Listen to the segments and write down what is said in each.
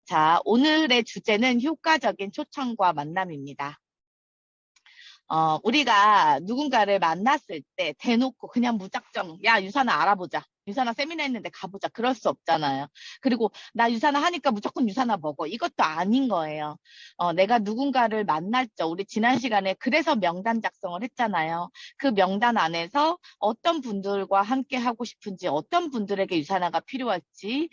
자, 오늘의 주제는 효과적인 초청과 만남입니다. 우리가 누군가를 만났을 때 대놓고 그냥 무작정, 야, 유산아 알아보자. 유산아 세미나 했는데 가보자. 그럴 수 없잖아요. 그리고 나 유산아 하니까 무조건 유산아 먹어. 이것도 아닌 거예요. 내가 누군가를 만났죠. 우리 지난 시간에 그래서 명단 작성을 했잖아요. 그 명단 안에서 어떤 분들과 함께 하고 싶은지, 어떤 분들에게 유산화가 필요할지,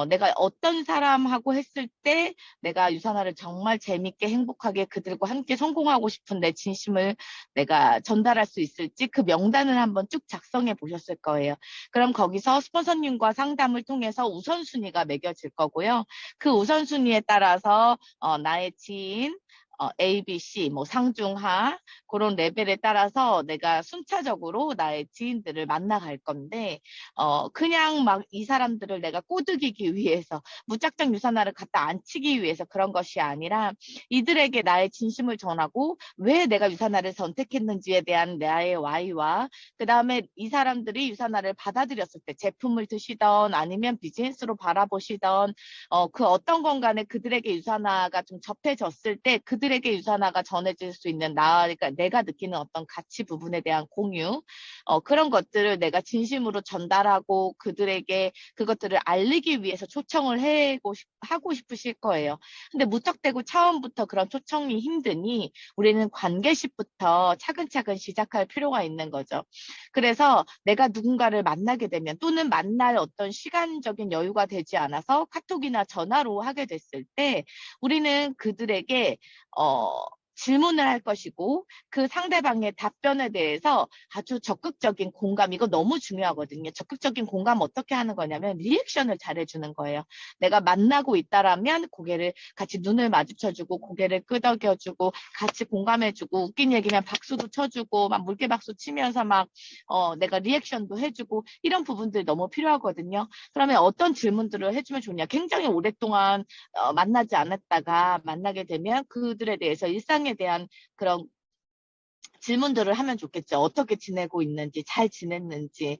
내가 어떤 사람하고 했을 때 내가 유산화를 정말 재밌게 행복하게 그들과 함께 성공하고 싶은 내 진심을 내가 전달할 수 있을지 그 명단을 한번 쭉 작성해 보셨을 거예요. 그럼 거기서 스폰서님과 상담을 통해서 우선순위가 매겨질 거고요. 그 우선순위에 따라서 나의 지인, A, B, C, 뭐 상중하 그런 레벨에 따라서 내가 순차적으로 나의 지인들을 만나갈 건데 그냥 막 이 사람들을 내가 꼬드기기 위해서 무작정 유산화를 갖다 앉히기 위해서 그런 것이 아니라 이들에게 나의 진심을 전하고 왜 내가 유산화를 선택했는지에 대한 나의 Y와 그 다음에 이 사람들이 유산화를 받아들였을 때 제품을 드시던 아니면 비즈니스로 바라보시던 그 어떤 공간에 그들에게 유산화가 좀 접해졌을 때 그들에게 유산화가 전해질 수 있는 그러니까 내가 느끼는 어떤 가치 부분에 대한 공유 그런 것들을 내가 진심으로 전달하고 그들에게 그것들을 알리기 위해서 초청을 하고 싶으실 거예요. 근데 무턱대고 처음부터 그런 초청이 힘드니 우리는 관계식부터 차근차근 시작할 필요가 있는 거죠. 그래서 내가 누군가를 만나게 되면 또는 만날 어떤 시간적인 여유가 되지 않아서 카톡이나 전화로 하게 됐을 때 우리는 그들에게 질문을 할 것이고 그 상대방의 답변에 대해서 아주 적극적인 공감, 이거 너무 중요하거든요. 적극적인 공감 어떻게 하는 거냐면 리액션을 잘해주는 거예요. 내가 만나고 있다라면 고개를 같이 눈을 마주쳐주고 고개를 끄덕여주고 같이 공감해주고 웃긴 얘기면 박수도 쳐주고 막 물개박수 치면서 막 내가 리액션도 해주고 이런 부분들 너무 필요하거든요. 그러면 어떤 질문들을 해주면 좋냐? 굉장히 오랫동안 만나지 않았다가 만나게 되면 그들에 대해서 일상에 대한 그런 질문들을 하면 좋겠죠. 어떻게 지내고 있는지, 잘 지냈는지,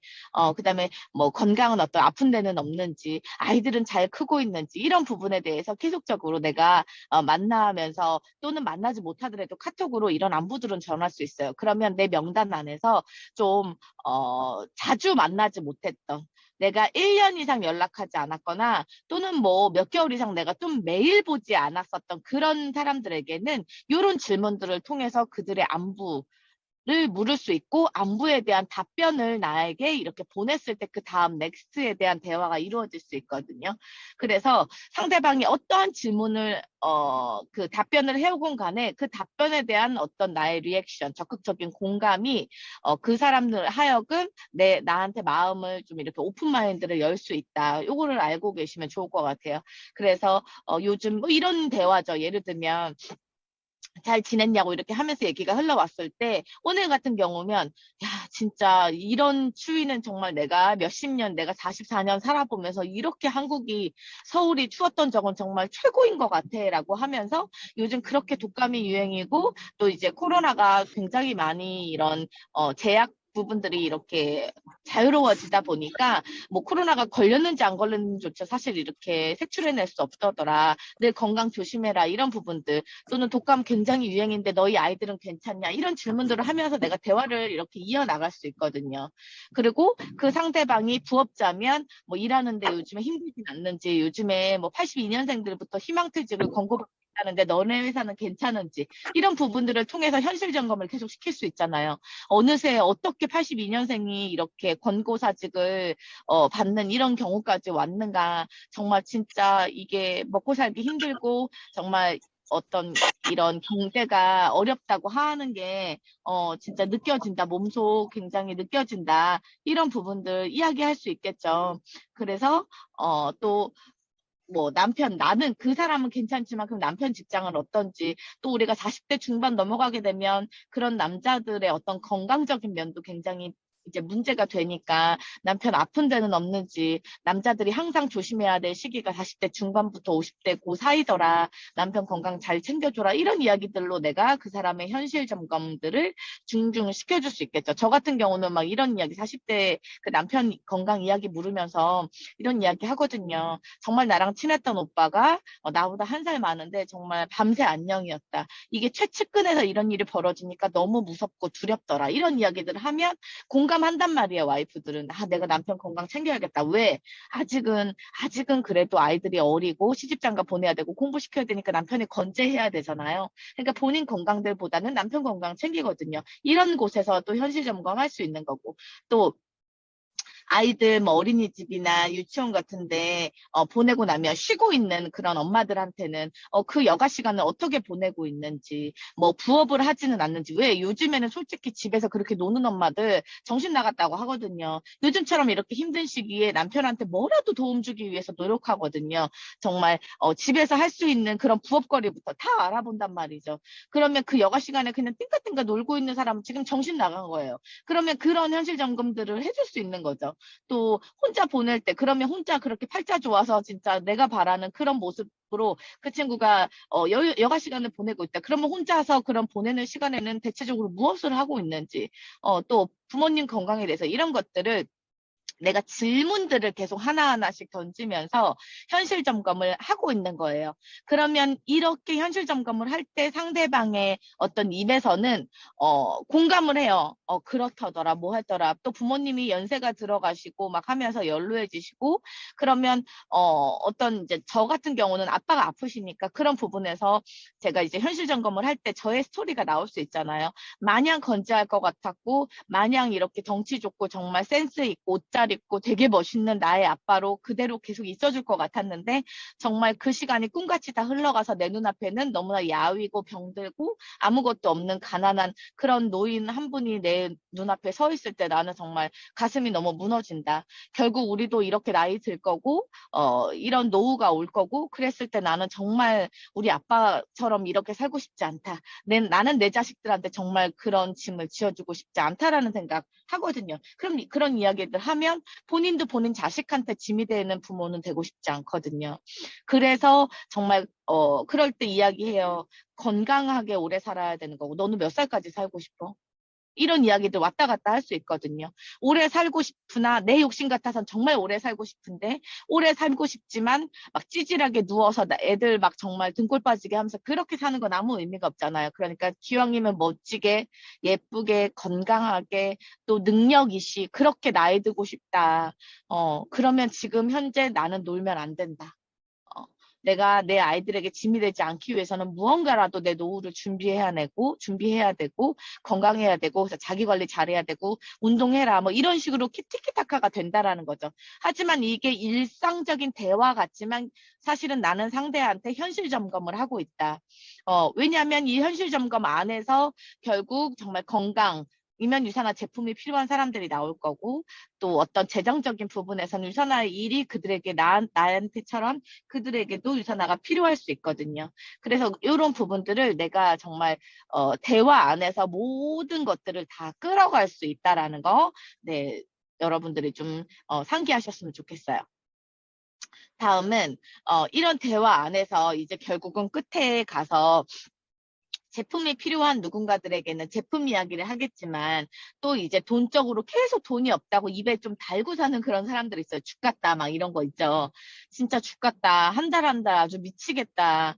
그다음에 뭐 건강은 어떤 아픈 데는 없는지, 아이들은 잘 크고 있는지 이런 부분에 대해서 계속적으로 내가 만나면서 또는 만나지 못하더라도 카톡으로 이런 안부들은 전할 수 있어요. 그러면 내 명단 안에서 좀 자주 만나지 못했던 내가 1년 이상 연락하지 않았거나 또는 뭐 몇 개월 이상 내가 좀 매일 보지 않았었던 그런 사람들에게는 이런 질문들을 통해서 그들의 안부 를 물을 수 있고 안부에 대한 답변을 나에게 이렇게 보냈을 때 그 다음 넥스트에 대한 대화가 이루어질 수 있거든요. 그래서 상대방이 어떠한 질문을 그 답변을 해오건 간에 그 답변에 대한 어떤 나의 리액션, 적극적인 공감이 그 사람들 하여금 나한테 마음을 좀 이렇게 오픈 마인드를 열 수 있다. 요거를 알고 계시면 좋을 것 같아요. 그래서 요즘 뭐 이런 대화죠. 예를 들면 잘 지냈냐고 이렇게 하면서 얘기가 흘러왔을 때 오늘 같은 경우면 야 진짜 이런 추위는 정말 내가 몇십 년 내가 44년 살아보면서 이렇게 한국이 서울이 추웠던 적은 정말 최고인 것 같아 라고 하면서 요즘 그렇게 독감이 유행이고 또 이제 코로나가 굉장히 많이 이런 제약 부분들이 이렇게 자유로워지다 보니까 뭐 코로나가 걸렸는지 안 걸렸는지조차 사실 이렇게 색출해낼 수 없더더라. 늘 건강 조심해라 이런 부분들 또는 독감 굉장히 유행인데 너희 아이들은 괜찮냐 이런 질문들을 하면서 내가 대화를 이렇게 이어나갈 수 있거든요. 그리고 그 상대방이 부업자면 뭐 일하는데 요즘에 힘들진 않는지 요즘에 뭐 82년생들부터 희망퇴직을 권고받고 있다는데 너네 회사는 괜찮은지 이런 부분들을 통해서 현실 점검을 계속 시킬 수 있잖아요. 어느새 어떻게 82년생이 이렇게 권고사직을 받는 이런 경우까지 왔는가 정말 진짜 이게 먹고 살기 힘들고 정말 어떤 이런 경제가 어렵다고 하는 게 진짜 느껴진다. 몸소 굉장히 느껴진다. 이런 부분들 이야기할 수 있겠죠. 그래서 또 뭐 나는 그 사람은 괜찮지만 그럼 남편 직장은 어떤지 또 우리가 40대 중반 넘어가게 되면 그런 남자들의 어떤 건강적인 면도 굉장히 이제 문제가 되니까 남편 아픈 데는 없는지, 남자들이 항상 조심해야 될 시기가 40대 중반부터 50대 그 사이더라. 남편 건강 잘 챙겨줘라. 이런 이야기들로 내가 그 사람의 현실 점검들을 중증 시켜줄 수 있겠죠. 저 같은 경우는 막 이런 이야기, 40대 그 남편 건강 이야기 물으면서 이런 이야기 하거든요. 정말 나랑 친했던 오빠가 나보다 한 살 많은데 정말 밤새 안녕이었다. 이게 최측근에서 이런 일이 벌어지니까 너무 무섭고 두렵더라. 이런 이야기들을 하면 공감한단 말이에요, 와이프들은. 아, 내가 남편 건강 챙겨야겠다. 왜? 아직은 그래도 아이들이 어리고 시집장가 보내야 되고 공부시켜야 되니까 남편이 건재해야 되잖아요. 그러니까 본인 건강들보다는 남편 건강 챙기거든요. 이런 곳에서 또 현실 점검할 수 있는 거고. 또 아이들 뭐 어린이집이나 유치원 같은데 보내고 나면 쉬고 있는 그런 엄마들한테는 그 여가 시간을 어떻게 보내고 있는지, 뭐 부업을 하지는 않는지. 왜 요즘에는 솔직히 집에서 그렇게 노는 엄마들 정신 나갔다고 하거든요. 요즘처럼 이렇게 힘든 시기에 남편한테 뭐라도 도움 주기 위해서 노력하거든요. 정말 집에서 할 수 있는 그런 부업거리부터 다 알아본단 말이죠. 그러면 그 여가 시간에 그냥 띵까띵까 놀고 있는 사람은 지금 정신 나간 거예요. 그러면 그런 현실 점검들을 해줄 수 있는 거죠. 또 혼자 보낼 때 그러면 혼자 그렇게 팔자 좋아서 진짜 내가 바라는 그런 모습으로 그 친구가 여가 시간을 보내고 있다. 그러면 혼자서 그런 보내는 시간에는 대체적으로 무엇을 하고 있는지, 또 부모님 건강에 대해서 이런 것들을 내가 질문들을 계속 하나하나씩 던지면서 현실 점검을 하고 있는 거예요. 그러면 이렇게 현실 점검을 할 때 상대방의 어떤 입에서는 공감을 해요. 그렇다더라, 뭐 하더라. 또 부모님이 연세가 들어가시고 막 하면서 연로해지시고 그러면 어떤 이제 저 같은 경우는 아빠가 아프시니까 그런 부분에서 제가 이제 현실 점검을 할 때 저의 스토리가 나올 수 있잖아요. 마냥 건재할 것 같았고 마냥 이렇게 덩치 좋고 정말 센스 있고 옷 잘 입고 되게 멋있는 나의 아빠로 그대로 계속 있어줄 것 같았는데 정말 그 시간이 꿈같이 다 흘러가서 내 눈앞에는 너무나 야위고 병들고 아무것도 없는 가난한 그런 노인 한 분이 내 눈앞에 서 있을 때 나는 정말 가슴이 너무 무너진다. 결국 우리도 이렇게 나이 들 거고 이런 노후가 올 거고 그랬을 때 나는 정말 우리 아빠처럼 이렇게 살고 싶지 않다. 나는 내 자식들한테 정말 그런 짐을 지어주고 싶지 않다라는 생각 하거든요. 그럼 그런 이야기들 하면 본인도 본인 자식한테 짐이 되는 부모는 되고 싶지 않거든요. 그래서 정말 그럴 때 이야기해요. 건강하게 오래 살아야 되는 거고 너는 몇 살까지 살고 싶어? 이런 이야기들 왔다 갔다 할 수 있거든요. 오래 살고 싶으나 내 욕심 같아선 정말 오래 살고 싶은데 오래 살고 싶지만 막 찌질하게 누워서 애들 막 정말 등골 빠지게 하면서 그렇게 사는 건 아무 의미가 없잖아요. 그러니까 기왕이면 멋지게 예쁘게 건강하게 또 능력이시 그렇게 나이 들고 싶다. 그러면 지금 현재 나는 놀면 안 된다. 어, 내가 내 아이들에게 짐이 되지 않기 위해서는 무언가라도 내 노후를 준비해야 되고, 건강해야 되고, 그래서 자기 관리 잘해야 되고, 운동해라. 뭐 이런 식으로 티키타카가 된다라는 거죠. 하지만 이게 일상적인 대화 같지만 사실은 나는 상대한테 현실 점검을 하고 있다. 왜냐하면 이 현실 점검 안에서 결국 정말 건강, 이면 유산화 제품이 필요한 사람들이 나올 거고, 또 어떤 재정적인 부분에서는 유산화 일이 그들에게 나한테처럼 그들에게도 유산화가 필요할 수 있거든요. 그래서 이런 부분들을 내가 정말 대화 안에서 모든 것들을 다 끌어갈 수 있다라는 거, 네, 여러분들이 좀 상기하셨으면 좋겠어요. 다음은 이런 대화 안에서 이제 결국은 끝에 가서 제품이 필요한 누군가들에게는 제품 이야기를 하겠지만 또 이제 돈적으로 계속 돈이 없다고 입에 좀 달고 사는 그런 사람들 있어요. 죽 같다 막 이런 거 있죠. 진짜 죽 같다. 한 달 한 달 아주 미치겠다.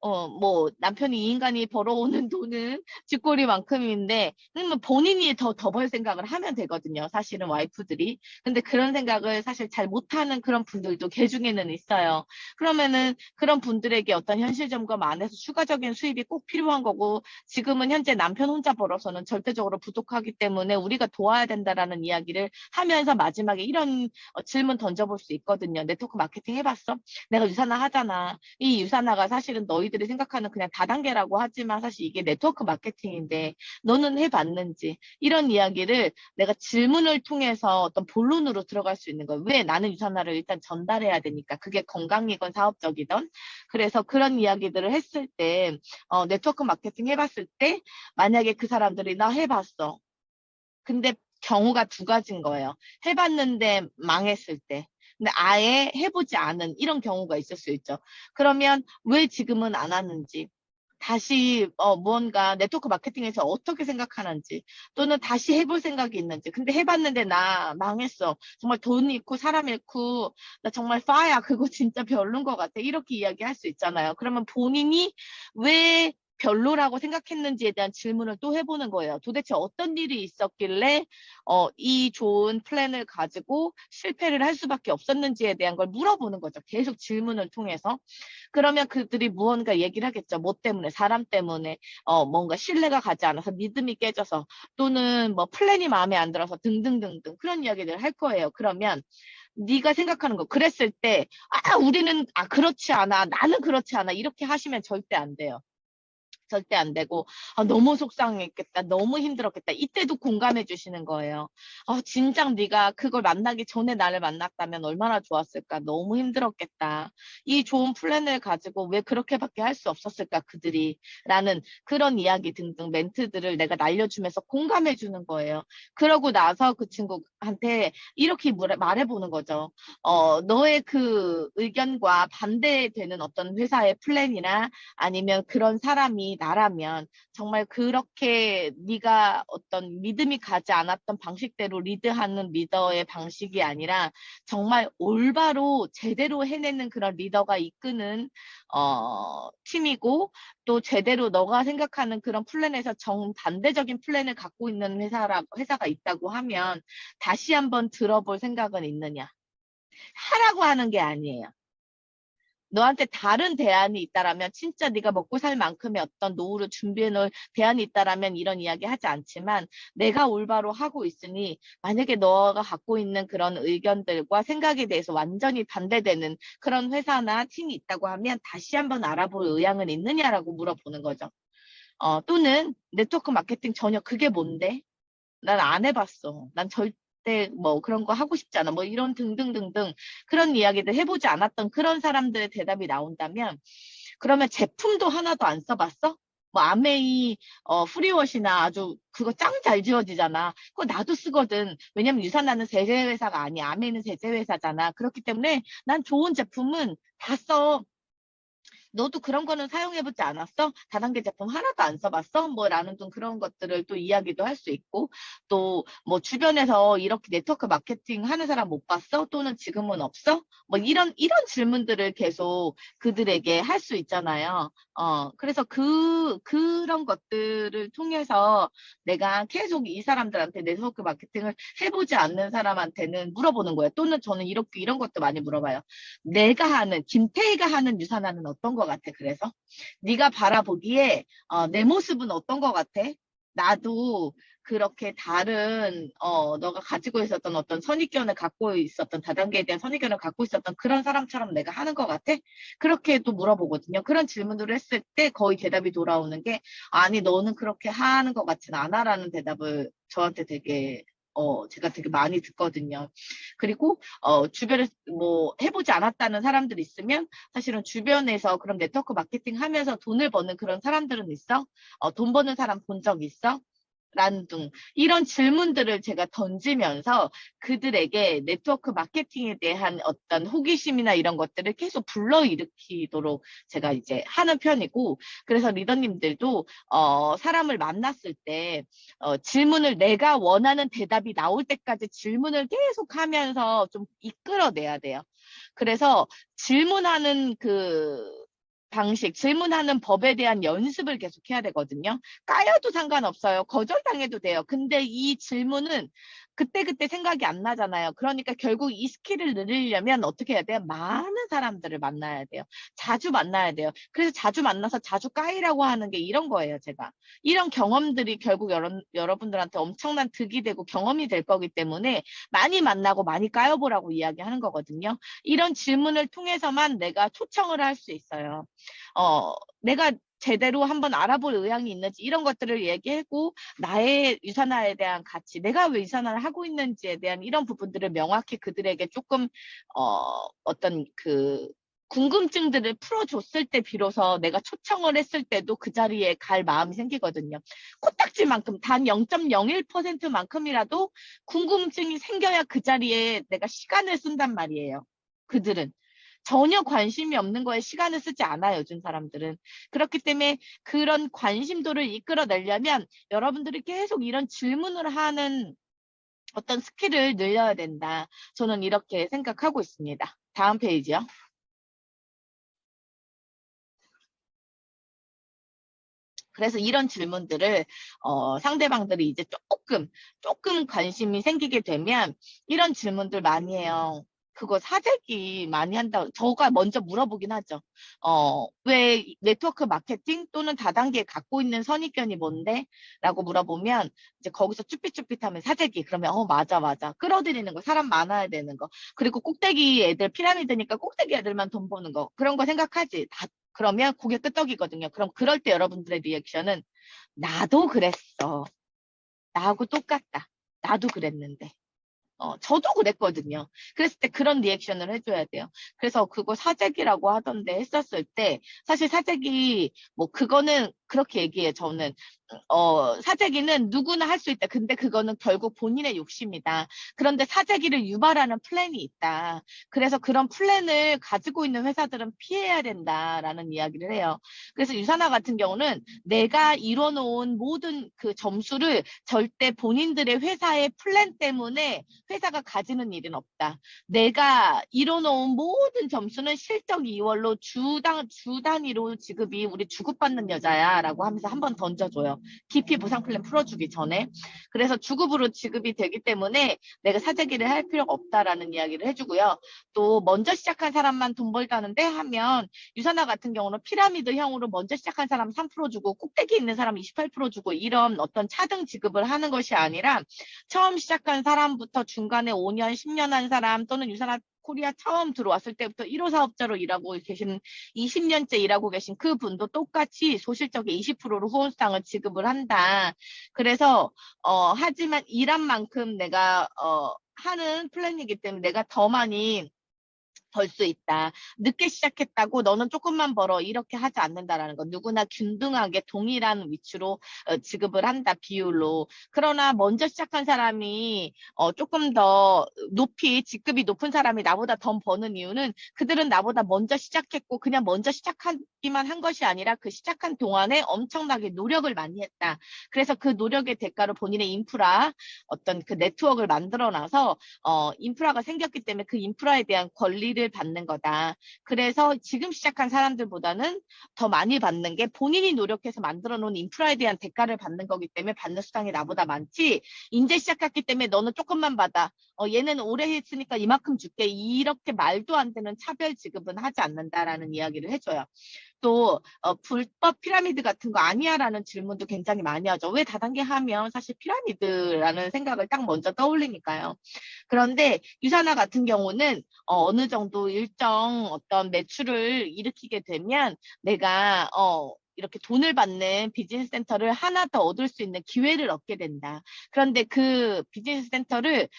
뭐 남편이 이 인간이 벌어오는 돈은 쥐꼬리만큼인데 그러면 본인이 더 벌 생각을 하면 되거든요. 사실은 와이프들이. 근데 그런 생각을 사실 잘 못하는 그런 분들도 개 중에는 있어요. 그러면은 그런 분들에게 어떤 현실 점검 안에서 추가적인 수입이 꼭 필요한 거고 지금은 현재 남편 혼자 벌어서는 절대적으로 부족하기 때문에 우리가 도와야 된다라는 이야기를 하면서 마지막에 이런 질문 던져볼 수 있거든요. 네트워크 마케팅 해봤어? 내가 유산화 하잖아. 이 유산화가 사실은 너희들이 생각하는 그냥 다단계라고 하지만 사실 이게 네트워크 마케팅인데 너는 해봤는지 이런 이야기를 내가 질문을 통해서 어떤 본론으로 들어갈 수 있는 거예요. 왜 나는 유산화를 일단 전달해야 되니까 그게 건강이건 사업적이든 그래서 그런 이야기들을 했을 때 네트워크 마케팅 해봤을 때 만약에 그 사람들이 나 해봤어. 근데 경우가 두 가지인 거예요. 해봤는데 망했을 때. 근데 아예 해보지 않은 이런 경우가 있을 수 있죠. 그러면 왜 지금은 안 하는지, 다시 무언가 네트워크 마케팅에서 어떻게 생각하는지, 또는 다시 해볼 생각이 있는지. 근데 해봤는데 나 망했어. 정말 돈 잃고 사람 잃고 나 정말 빠야 그거 진짜 별론 것 같아. 이렇게 이야기할 수 있잖아요. 그러면 본인이 왜 별로라고 생각했는지에 대한 질문을 또 해보는 거예요. 도대체 어떤 일이 있었길래 이 좋은 플랜을 가지고 실패를 할 수밖에 없었는지에 대한 걸 물어보는 거죠. 계속 질문을 통해서. 그러면 그들이 무언가 얘기를 하겠죠. 뭐 때문에, 사람 때문에, 뭔가 신뢰가 가지 않아서, 믿음이 깨져서, 또는 뭐 플랜이 마음에 안 들어서 등등등등 그런 이야기를 할 거예요. 그러면 네가 생각하는 거, 그랬을 때, 우리는 그렇지 않아, 나는 그렇지 않아, 이렇게 하시면 절대 안 돼요. 절대 안 되고, 너무 속상했겠다, 너무 힘들었겠다, 이때도 공감해 주시는 거예요. 진작 네가 그걸 만나기 전에 나를 만났다면 얼마나 좋았을까, 너무 힘들었겠다, 이 좋은 플랜을 가지고 왜 그렇게밖에 할 수 없었을까 그들이, 라는 그런 이야기 등등 멘트들을 내가 날려주면서 공감해 주는 거예요. 그러고 나서 그 친구한테 이렇게 말해 보는 거죠. 너의 그 의견과 반대되는 어떤 회사의 플랜이나 아니면 그런 사람이 나라면 정말 그렇게 네가 어떤 믿음이 가지 않았던 방식대로 리드하는 리더의 방식이 아니라 정말 올바로 제대로 해내는 그런 리더가 이끄는 팀이고, 또 제대로 너가 생각하는 그런 플랜에서 정반대적인 플랜을 갖고 있는 회사가 있다고 하면 다시 한번 들어볼 생각은 있느냐? 하라고 하는 게 아니에요. 너한테 다른 대안이 있다라면, 진짜 네가 먹고 살 만큼의 어떤 노후를 준비해 놓을 대안이 있다라면 이런 이야기 하지 않지만, 내가 올바로 하고 있으니 만약에 너가 갖고 있는 그런 의견들과 생각에 대해서 완전히 반대되는 그런 회사나 팀이 있다고 하면 다시 한번 알아볼 의향은 있느냐라고 물어보는 거죠. 또는 네트워크 마케팅 전혀 그게 뭔데? 난 안 해봤어. 난 절대 뭐 그런 거 하고 싶지 않아. 뭐 이런 등등등등 그런 이야기들 해보지 않았던 그런 사람들의 대답이 나온다면, 그러면 제품도 하나도 안 써봤어? 뭐 아메이 프리워시나 아주 그거 짱 잘 지워지잖아. 그거 나도 쓰거든. 왜냐면 유산나는 세제 회사가 아니야. 아메이는 세제 회사잖아. 그렇기 때문에 난 좋은 제품은 다 써. 너도 그런 거는 사용해보지 않았어? 다단계 제품 하나도 안 써봤어? 뭐 라는 좀 그런 것들을 또 이야기도 할 수 있고, 또 뭐 주변에서 이렇게 네트워크 마케팅 하는 사람 못 봤어? 또는 지금은 없어? 뭐 이런 질문들을 계속 그들에게 할 수 있잖아요. 그래서 그런 것들을 통해서 내가 계속 이 사람들한테 네트워크 마케팅을 해보지 않는 사람한테는 물어보는 거예요. 또는 저는 이렇게 이런 것도 많이 물어봐요. 내가 하는, 김태희가 하는 유산화는 어떤 것 같아? 그래서 네가 바라보기에 내 모습은 어떤 것 같아? 나도 그렇게 다른 너가 가지고 있었던 어떤 선입견을 갖고 있었던, 다단계에 대한 선입견을 갖고 있었던 그런 사람처럼 내가 하는 것 같아? 그렇게 또 물어보거든요. 그런 질문을 했을 때 거의 대답이 돌아오는 게, 아니 너는 그렇게 하는 것 같진 않아라는 대답을 저한테 되게 제가 되게 많이 듣거든요. 그리고 주변에 뭐 해보지 않았다는 사람들이 있으면, 사실은 주변에서 그런 네트워크 마케팅 하면서 돈을 버는 그런 사람들은 있어? 돈 버는 사람 본 적 있어? 라는 등 이런 질문들을 제가 던지면서 그들에게 네트워크 마케팅에 대한 어떤 호기심이나 이런 것들을 계속 불러일으키도록 제가 이제 하는 편이고, 그래서 리더님들도 사람을 만났을 때 질문을, 내가 원하는 대답이 나올 때까지 질문을 계속 하면서 좀 이끌어내야 돼요. 그래서 질문하는 그 방식, 질문하는 법에 대한 연습을 계속 해야 되거든요. 까여도 상관없어요. 거절당해도 돼요. 근데 이 질문은 그때그때 생각이 안 나잖아요. 그러니까 결국 이 스킬을 늘리려면 어떻게 해야 돼요? 많은 사람들을 만나야 돼요. 자주 만나야 돼요. 그래서 자주 만나서 자주 까이라고 하는 게 이런 거예요, 제가. 이런 경험들이 결국 여러분들한테 엄청난 득이 되고 경험이 될 거기 때문에 많이 만나고 많이 까여보라고 이야기하는 거거든요. 이런 질문을 통해서만 내가 초청을 할 수 있어요. 내가 제대로 한번 알아볼 의향이 있는지 이런 것들을 얘기하고, 나의 유산화에 대한 가치, 내가 왜 유산화를 하고 있는지에 대한 이런 부분들을 명확히 그들에게 조금 어떤 그 궁금증들을 풀어줬을 때 비로소 내가 초청을 했을 때도 그 자리에 갈 마음이 생기거든요. 코딱지만큼 단 0.01%만큼이라도 궁금증이 생겨야 그 자리에 내가 시간을 쓴단 말이에요. 그들은. 전혀 관심이 없는 거에 시간을 쓰지 않아요, 요즘 사람들은. 그렇기 때문에 그런 관심도를 이끌어내려면 여러분들이 계속 이런 질문을 하는 어떤 스킬을 늘려야 된다. 저는 이렇게 생각하고 있습니다. 다음 페이지요. 그래서 이런 질문들을 상대방들이 이제 조금 관심이 생기게 되면 이런 질문들 많이 해요. 그거 사재기 많이 한다. 저가 먼저 물어보긴 하죠. 왜 네트워크 마케팅 또는 다단계 갖고 있는 선입견이 뭔데? 라고 물어보면 이제 거기서 쭈삣쭈삣하면 사재기. 그러면 맞아 맞아. 끌어들이는 거. 사람 많아야 되는 거. 그리고 꼭대기 애들 피라미드니까 꼭대기 애들만 돈 버는 거. 그런 거 생각하지. 다 그러면 고개 끄덕이거든요. 그럼 그럴 때 여러분들의 리액션은 나도 그랬어. 나하고 똑같다. 나도 그랬는데. 저도 그랬거든요. 그랬을 때 그런 리액션을 해줘야 돼요. 그래서 그거 사재기라고 하던데 했었을 때, 사실 사재기, 뭐, 그거는 그렇게 얘기해요, 저는. 사재기는 누구나 할 수 있다. 근데 그거는 결국 본인의 욕심이다. 그런데 사재기를 유발하는 플랜이 있다. 그래서 그런 플랜을 가지고 있는 회사들은 피해야 된다라는 이야기를 해요. 그래서 유산화 같은 경우는 내가 이뤄놓은 모든 그 점수를 절대 본인들의 회사의 플랜 때문에 회사가 가지는 일은 없다. 내가 이뤄놓은 모든 점수는 실적 2월로 주 단위로 지급이 우리 주급받는 여자야 라고 하면서 한번 던져줘요. 기피 보상 플랜 풀어주기 전에. 그래서 주급으로 지급이 되기 때문에 내가 사재기를 할 필요가 없다라는 이야기를 해주고요. 또 먼저 시작한 사람만 돈 벌다는데 하면 유산화 같은 경우는 피라미드형으로 먼저 시작한 사람 3% 주고 꼭대기 있는 사람 28% 주고 이런 어떤 차등 지급을 하는 것이 아니라 처음 시작한 사람부터 중간에 5년, 10년 한 사람 또는 유산화 코리아 처음 들어왔을 때부터 1호 사업자로 일하고 계신 20년째 일하고 계신 그 분도 똑같이 소실적의 20%로 후원상을 지급을 한다. 그래서 하지만 일한 만큼 내가 하는 플랜이기 때문에 내가 더 많이 벌 수 있다. 늦게 시작했다고 너는 조금만 벌어 이렇게 하지 않는다라는 거. 누구나 균등하게 동일한 위치로 지급을 한다 비율로. 그러나 먼저 시작한 사람이 조금 더 높이 직급이 높은 사람이 나보다 더 버는 이유는 그들은 나보다 먼저 시작했고 그냥 먼저 시작하기만 한 것이 아니라 그 시작한 동안에 엄청나게 노력을 많이 했다. 그래서 그 노력의 대가로 본인의 인프라 어떤 그 네트워크를 만들어 놔서 인프라가 생겼기 때문에 그 인프라에 대한 권리를 받는 거다. 그래서 지금 시작한 사람들보다는 더 많이 받는 게 본인이 노력해서 만들어 놓은 인프라에 대한 대가를 받는 거기 때문에 받는 수당이 나보다 많지. 이제 시작했기 때문에 너는 조금만 받아. 얘는 오래 했으니까 이만큼 줄게. 이렇게 말도 안 되는 차별 지급은 하지 않는다라는 이야기를 해줘요. 또 불법 피라미드 같은 거 아니야라는 질문도 굉장히 많이 하죠. 왜 다단계 하면 사실 피라미드라는 생각을 딱 먼저 떠올리니까요. 그런데 유산화 같은 경우는 어느 정도 일정 어떤 매출을 일으키게 되면 내가 이렇게 돈을 받는 비즈니스 센터를 하나 더 얻을 수 있는 기회를 얻게 된다. 그런데 그 비즈니스 센터를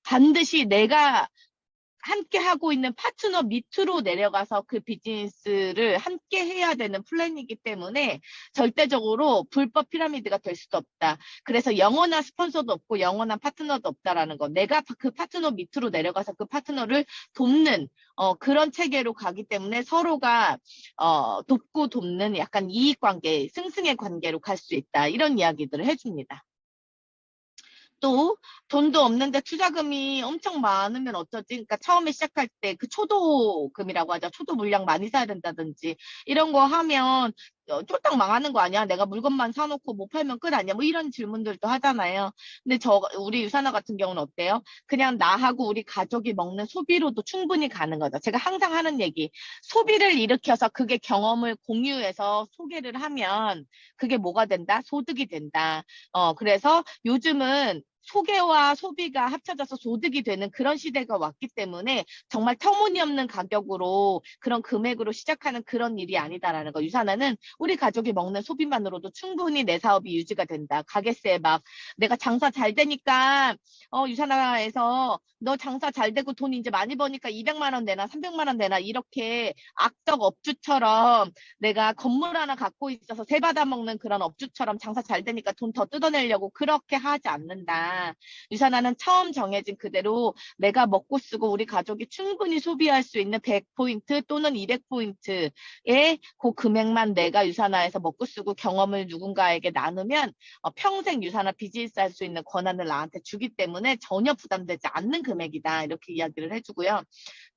반드시 내가 함께 하고 있는 파트너 밑으로 내려가서 그 비즈니스를 함께 해야 되는 플랜이기 때문에 절대적으로 불법 피라미드가 될 수도 없다. 그래서 영원한 스폰서도 없고 영원한 파트너도 없다라는 거. 내가 그 파트너 밑으로 내려가서 그 파트너를 돕는 그런 체계로 가기 때문에 서로가 돕고 돕는 약간 이익관계, 승승의 관계로 갈 수 있다. 이런 이야기들을 해줍니다. 또 돈도 없는데 투자금이 엄청 많으면 어쩌지? 그러니까 처음에 시작할 때 그 초도금이라고 하죠. 초도 물량 많이 사야 된다든지 이런 거 하면 쫄딱 망하는 거 아니야? 내가 물건만 사놓고 못 팔면 끝 아니야? 뭐 이런 질문들도 하잖아요. 근데 우리 유산화 같은 경우는 어때요? 그냥 나하고 우리 가족이 먹는 소비로도 충분히 가는 거죠. 제가 항상 하는 얘기, 소비를 일으켜서 그게 경험을 공유해서 소개를 하면 그게 뭐가 된다? 소득이 된다. 그래서 요즘은 소개와 소비가 합쳐져서 소득이 되는 그런 시대가 왔기 때문에 정말 터무니없는 가격으로 그런 금액으로 시작하는 그런 일이 아니다라는 거. 유산화는 우리 가족이 먹는 소비만으로도 충분히 내 사업이 유지가 된다. 가게세 막 내가 장사 잘 되니까 유산화에서 너 장사 잘 되고 돈 이제 많이 버니까 200만 원 내나 300만 원 내나 이렇게 악덕 업주처럼 내가 건물 하나 갖고 있어서 세 받아 먹는 그런 업주처럼 장사 잘 되니까 돈 더 뜯어내려고 그렇게 하지 않는다. 유산화는 처음 정해진 그대로 내가 먹고 쓰고 우리 가족이 충분히 소비할 수 있는 100포인트 또는 200포인트의 그 금액만 내가 유산화해서 먹고 쓰고 경험을 누군가에게 나누면 평생 유산화 비즈니스 할 수 있는 권한을 나한테 주기 때문에 전혀 부담되지 않는 금액이다. 이렇게 이야기를 해주고요.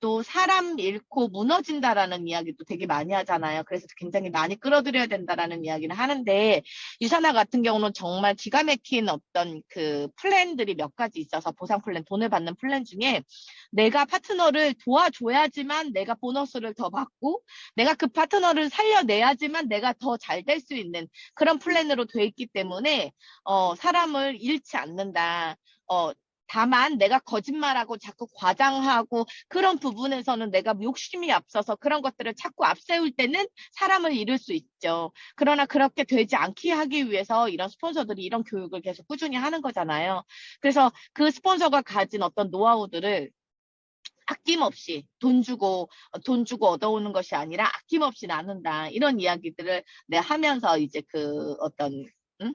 또 사람 잃고 무너진다라는 이야기도 되게 많이 하잖아요. 그래서 굉장히 많이 끌어들여야 된다라는 이야기를 하는데 유산화 같은 경우는 정말 기가 막힌 어떤 그 플랜들이 몇 가지 있어서 보상 플랜, 돈을 받는 플랜 중에 내가 파트너를 도와줘야지만 내가 보너스를 더 받고 내가 그 파트너를 살려내야지만 내가 더 잘 될 수 있는 그런 플랜으로 돼 있기 때문에 사람을 잃지 않는다. 다만 내가 거짓말하고 자꾸 과장하고 그런 부분에서는 내가 욕심이 앞서서 그런 것들을 자꾸 앞세울 때는 사람을 잃을 수 있죠. 그러나 그렇게 되지 않게 하기 위해서 이런 스폰서들이 이런 교육을 계속 꾸준히 하는 거잖아요. 그래서 그 스폰서가 가진 어떤 노하우들을 아낌없이 돈 주고 얻어오는 것이 아니라 아낌없이 나눈다. 이런 이야기들을 하면서 이제 그 어떤 응?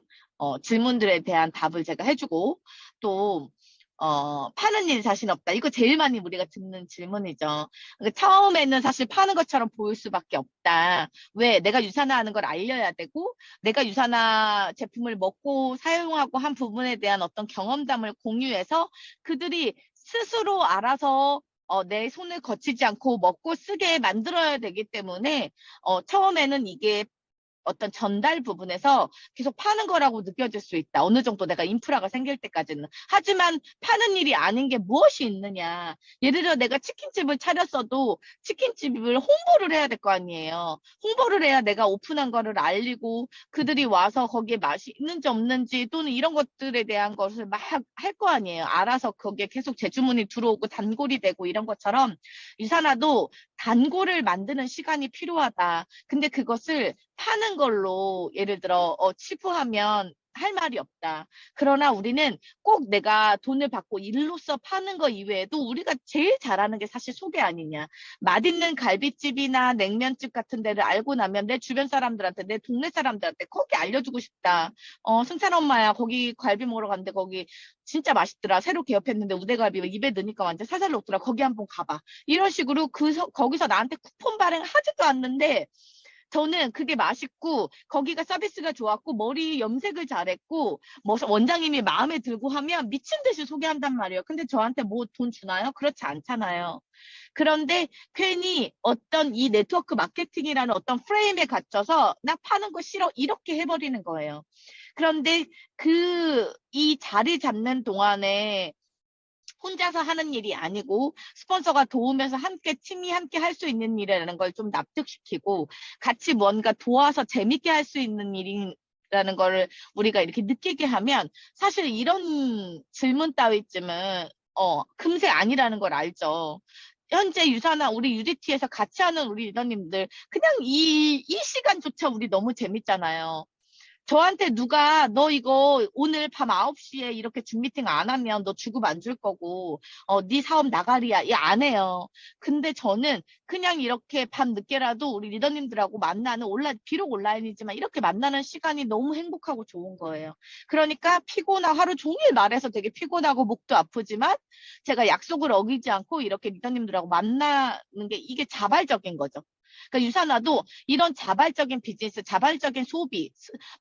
질문들에 대한 답을 제가 해주고 또 파는 일 자신 없다. 이거 제일 많이 우리가 듣는 질문이죠. 그러니까 처음에는 사실 파는 것처럼 보일 수밖에 없다. 왜? 내가 유산화하는 걸 알려야 되고, 내가 유산화 제품을 먹고 사용하고 한 부분에 대한 어떤 경험담을 공유해서 그들이 스스로 알아서 내 손을 거치지 않고 먹고 쓰게 만들어야 되기 때문에 처음에는 이게 어떤 전달 부분에서 계속 파는 거라고 느껴질 수 있다. 어느 정도 내가 인프라가 생길 때까지는. 하지만 파는 일이 아닌 게 무엇이 있느냐. 예를 들어 내가 치킨집을 차렸어도 치킨집을 홍보를 해야 될 거 아니에요. 홍보를 해야 내가 오픈한 거를 알리고 그들이 와서 거기에 맛이 있는지 없는지 또는 이런 것들에 대한 것을 막 할 거 아니에요. 알아서 거기에 계속 재주문이 들어오고 단골이 되고 이런 것처럼 유산화도 단골을 만드는 시간이 필요하다. 근데 그것을 파는 걸로 예를 들어 치부하면 할 말이 없다. 그러나 우리는 꼭 내가 돈을 받고 일로서 파는 거 이외에도 우리가 제일 잘하는 게 사실 소개 아니냐. 맛있는 갈비집이나 냉면집 같은 데를 알고 나면 내 주변 사람들한테 내 동네 사람들한테 거기 알려주고 싶다. 승찬 엄마야 거기 갈비 먹으러 갔는데 거기 진짜 맛있더라. 새로 개업했는데 우대갈비 입에 넣으니까 완전 살살 녹더라. 거기 한번 가봐. 이런 식으로 거기서 나한테 쿠폰 발행하지도 않는데 저는 그게 맛있고 거기가 서비스가 좋았고 머리 염색을 잘했고 뭐 원장님이 마음에 들고 하면 미친 듯이 소개한단 말이에요. 근데 저한테 뭐 돈 주나요? 그렇지 않잖아요. 그런데 괜히 어떤 이 네트워크 마케팅이라는 어떤 프레임에 갇혀서 나 파는 거 싫어 이렇게 해버리는 거예요. 그런데 이 자리 잡는 동안에 혼자서 하는 일이 아니고 스폰서가 도우면서 함께 팀이 함께 할 수 있는 일이라는 걸 좀 납득시키고 같이 뭔가 도와서 재밌게 할 수 있는 일이라는 거를 우리가 이렇게 느끼게 하면 사실 이런 질문 따위쯤은 금세 아니라는 걸 알죠. 현재 유산화 우리 UDT에서 같이 하는 우리 리더님들 그냥 이 시간조차 우리 너무 재밌잖아요. 저한테 누가 너 이거 오늘 밤 9시에 이렇게 줌 미팅 안 하면 너 주급 안 줄 거고 네 사업 나가리야. 이 안 해요. 근데 저는 그냥 이렇게 밤 늦게라도 우리 리더님들하고 만나는 비록 온라인이지만 이렇게 만나는 시간이 너무 행복하고 좋은 거예요. 그러니까 하루 종일 말해서 되게 피곤하고 목도 아프지만 제가 약속을 어기지 않고 이렇게 리더님들하고 만나는 게 이게 자발적인 거죠. 그러니까 유산화도 이런 자발적인 비즈니스, 자발적인 소비,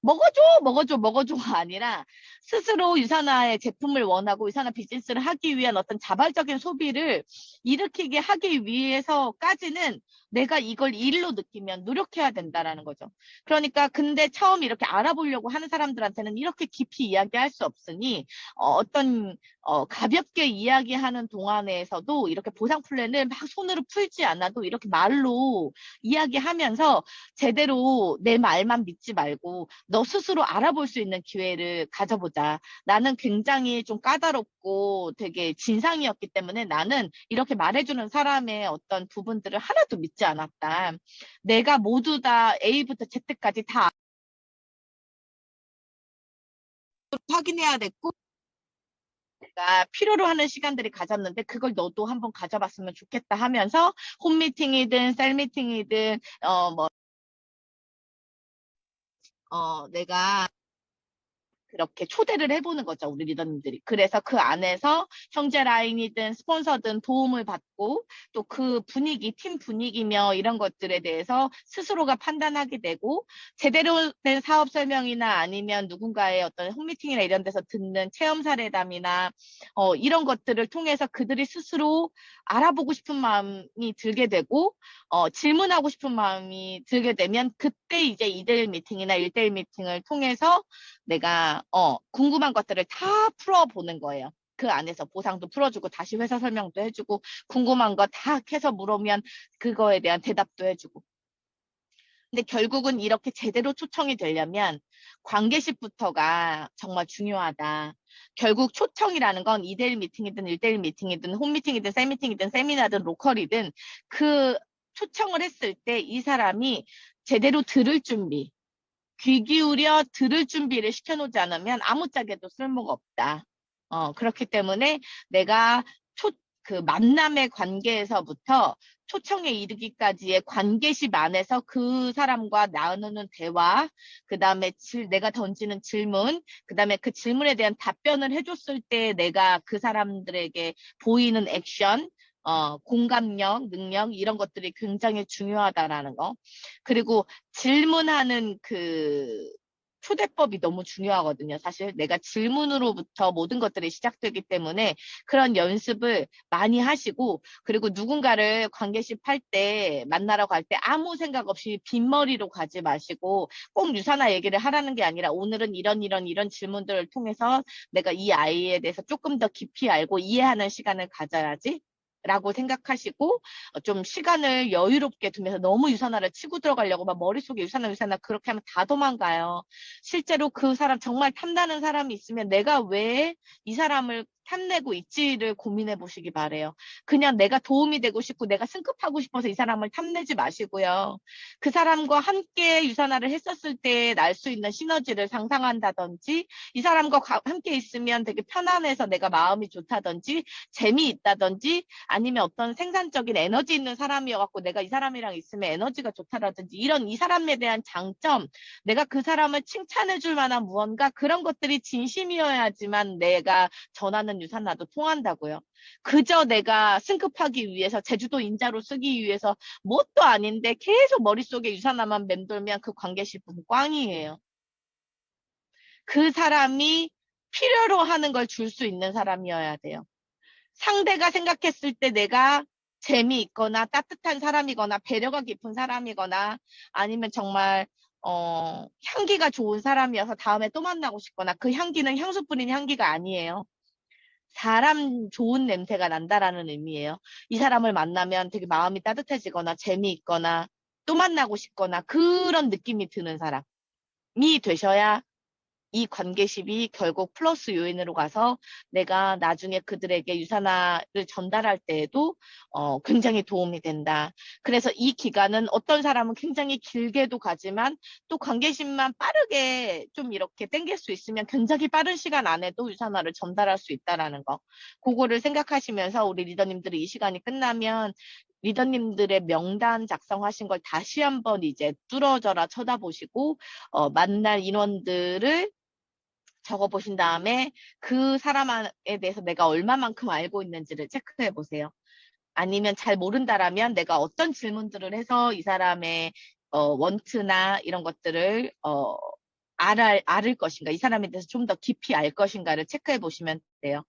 먹어줘가 아니라 스스로 유산화의 제품을 원하고 유산화 비즈니스를 하기 위한 어떤 자발적인 소비를 일으키게 하기 위해서까지는 내가 이걸 일로 느끼면 노력해야 된다라는 거죠. 그러니까 근데 처음 이렇게 알아보려고 하는 사람들한테는 이렇게 깊이 이야기할 수 없으니 어떤 가볍게 이야기하는 동안에서도 이렇게 보상 플랜을 막 손으로 풀지 않아도 이렇게 말로 이야기하면서 제대로 내 말만 믿지 말고 너 스스로 알아볼 수 있는 기회를 가져보자. 나는 굉장히 좀 까다롭고 되게 진상이었기 때문에 나는 이렇게 말해주는 사람의 어떤 부분들을 하나도 믿지 않았다. 내가 모두 다 A부터 Z까지 다 확인해야 됐고 내가 필요로 하는 시간들이 가졌는데 그걸 너도 한번 가져봤으면 좋겠다 하면서 홈미팅이든 셀미팅이든 내가 그렇게 초대를 해보는 거죠, 우리 리더님들이. 그래서 그 안에서 형제 라인이든 스폰서든 도움을 받고 또 그 분위기, 팀 분위기며 이런 것들에 대해서 스스로가 판단하게 되고 제대로 된 사업 설명이나 아니면 누군가의 어떤 홈미팅이나 이런 데서 듣는 체험 사례담이나 이런 것들을 통해서 그들이 스스로 알아보고 싶은 마음이 들게 되고 질문하고 싶은 마음이 들게 되면 그때 이제 2대1 미팅이나 1대1 미팅을 통해서 내가 궁금한 것들을 다 풀어보는 거예요. 그 안에서 보상도 풀어주고 다시 회사 설명도 해주고 궁금한 거 다 해서 물으면 그거에 대한 대답도 해주고. 근데 결국은 이렇게 제대로 초청이 되려면 관계식부터가 정말 중요하다. 결국 초청이라는 건 2대1 미팅이든 1대1 미팅이든 홈미팅이든 셀미팅이든 세미나든 로컬이든 그 초청을 했을 때 이 사람이 제대로 들을 준비, 귀 기울여 들을 준비를 시켜놓지 않으면 아무짝에도 쓸모가 없다. 그렇기 때문에 내가 그 만남의 관계에서부터 초청에 이르기까지의 관계십 안에서 그 사람과 나누는 대화, 그 다음에 내가 던지는 질문, 그 다음에 그 질문에 대한 답변을 해줬을 때 내가 그 사람들에게 보이는 액션, 공감력, 능력, 이런 것들이 굉장히 중요하다라는 거. 그리고 질문하는 그 초대법이 너무 중요하거든요. 사실 내가 질문으로부터 모든 것들이 시작되기 때문에 그런 연습을 많이 하시고 그리고 누군가를 관계십 할 때 만나러 갈 때 아무 생각 없이 빈머리로 가지 마시고 꼭 유사나 얘기를 하라는 게 아니라 오늘은 이런 질문들을 통해서 내가 이 아이에 대해서 조금 더 깊이 알고 이해하는 시간을 가져야지. 라고 생각하시고 좀 시간을 여유롭게 두면서 너무 유산화를 치고 들어가려고 막 머릿속에 유산화 그렇게 하면 다 도망가요. 실제로 그 사람 정말 탐나는 사람이 있으면 내가 왜 이 사람을 탐내고 있지를 고민해 보시기 바래요. 그냥 내가 도움이 되고 싶고 내가 승급하고 싶어서 이 사람을 탐내지 마시고요. 그 사람과 함께 유산화를 했었을 때 날 수 있는 시너지를 상상한다든지 이 사람과 함께 있으면 되게 편안해서 내가 마음이 좋다든지 재미있다든지 아니면 어떤 생산적인 에너지 있는 사람이어갖고 내가 이 사람이랑 있으면 에너지가 좋다라든지 이런 이 사람에 대한 장점, 내가 그 사람을 칭찬해줄 만한 무언가 그런 것들이 진심이어야지만 내가 전하는 유산나도 통한다고요. 그저 내가 승급하기 위해서 제주도 인자로 쓰기 위해서 뭣도 아닌데 계속 머릿속에 유산나만 맴돌면 그 관계식은 꽝이에요. 그 사람이 필요로 하는 걸 줄 수 있는 사람이어야 돼요. 상대가 생각했을 때 내가 재미있거나 따뜻한 사람이거나 배려가 깊은 사람이거나 아니면 정말 향기가 좋은 사람이어서 다음에 또 만나고 싶거나 그 향기는 향수 뿌린 향기가 아니에요. 사람 좋은 냄새가 난다라는 의미예요. 이 사람을 만나면 되게 마음이 따뜻해지거나 재미있거나 또 만나고 싶거나 그런 느낌이 드는 사람이 되셔야 이 관계십이 결국 플러스 요인으로 가서 내가 나중에 그들에게 유산화를 전달할 때에도 굉장히 도움이 된다. 그래서 이 기간은 어떤 사람은 굉장히 길게도 가지만 또 관계심만 빠르게 좀 이렇게 땡길 수 있으면 굉장히 빠른 시간 안에도 유산화를 전달할 수 있다라는 거. 그거를 생각하시면서 우리 리더님들이 이 시간이 끝나면 리더님들의 명단 작성하신 걸 다시 한번 이제 뚫어져라 쳐다보시고 만날 인원들을 적어보신 다음에 그 사람에 대해서 내가 얼마만큼 알고 있는지를 체크해 보세요. 아니면 잘 모른다라면 내가 어떤 질문들을 해서 이 사람의 원트나 이런 것들을 알을 것인가, 이 사람에 대해서 좀 더 깊이 알 것인가를 체크해 보시면 돼요.